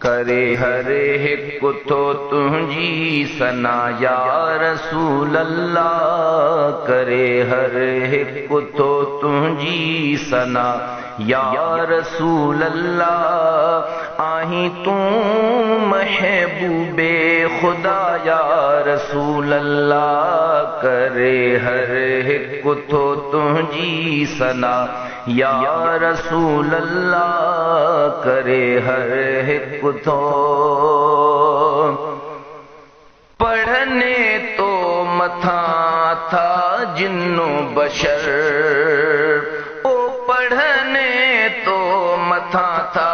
करे हर हिक तो तुझी सना या रसूल अल्लाह। करे हर हिक तो तुझी सना या रसूल अल्लाह। आही तू महबूबे खुदा या रसूल अल्लाह। करे हर हिक तो तुझी सना या रसूल अल्लाह। करे हर हिक तो पढ़ने तो मथा था जिन्नो बशर। ओ पढ़ने तो मथा था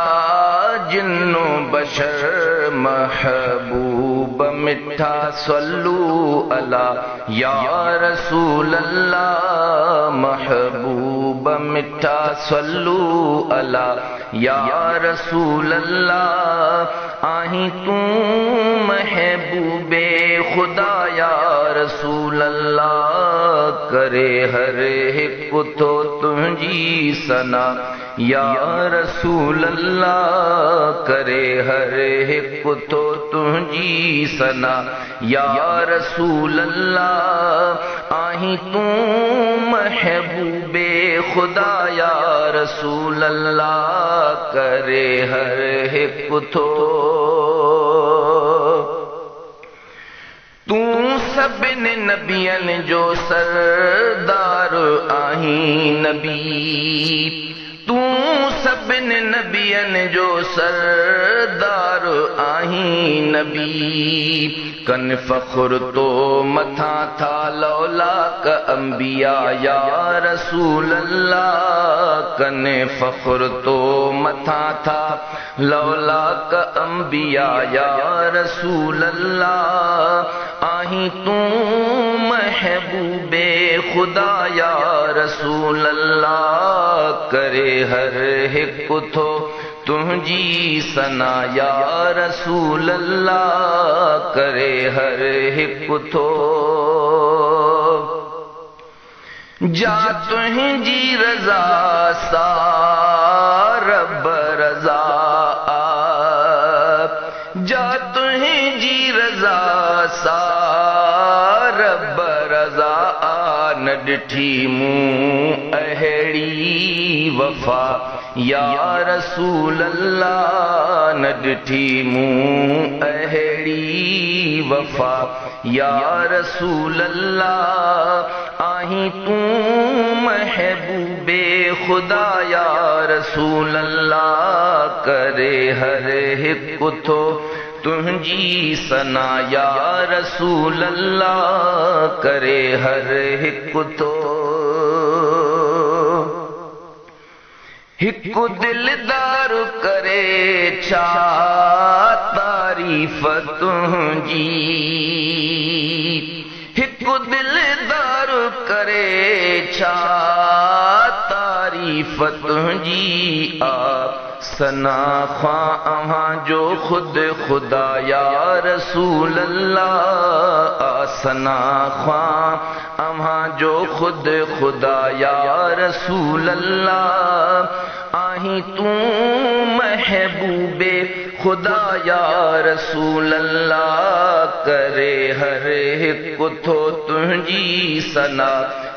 जिन्नो बशर। महबूब मिठा सल्लू अला या रसूल अल्लाह। महबूब मिठा सल्लू अला या रसूल अल्लाह। आही तू महबूबे खुदा या रसूल अल्लाह। करे हर हिक तो तुझी सना या रसूल अल्लाह। करे हर हिक तो तुझी सना या रसूल अल्लाह। आही तू महबूबे खुदा या रसूल अल्लाह। करे हर हिक तो तू सभिन नबियन जो सरदार आही नबी। तू सभिन नबियन जो सरदार आही नबी। कन फख्र तो मथा था लौलाक अंबिया या रसूल अल्लाह। कन फख्र तो मथा था लौलाक अंबिया या रसूल अल्लाह। आही तू महबूबे खुदा या रसूल अल्लाह। करे हर हिक तो तुझी सना या रसूल अल्लाह। करे हर हिक तो जा तुझी रजा सा रब रजा। जा तुझी रजा सा रब रजा। न ॾिठी मूं अहिड़ी वफ़ा या रसूल अल्लाह। न ॾिठी मूं अहिड़ी वफ़ा या रसूल अल्लाह। आही तू महबूबे खुदा या रसूल अल्लाह। करे हर हिक तो तुझी सना या रसूल अल्लाह। करे हर हिक तो हिक दिलदार करे छा तारीफ तुझी। हिक दिलदार करे छा तारीफ तुझी। सना ख्वां अहां जो खुद खुदा या रसूल अल्लाह। सना ख्वां अहां जो खुद खुदा या रसूल अल्लाह। आही तू महबूबे खुदा या रसूल अल्लाह। करे हर हिक तो तुझी सना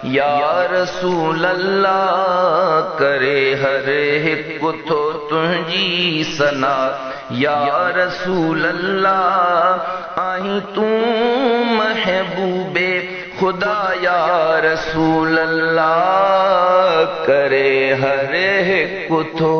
या रसूल अल्लाह। करे हर हिक तो तुझी सना या रसूल अल्लाह। आही तू महबूबे खुदा या रसूल अल्लाह। करे हर हिक तो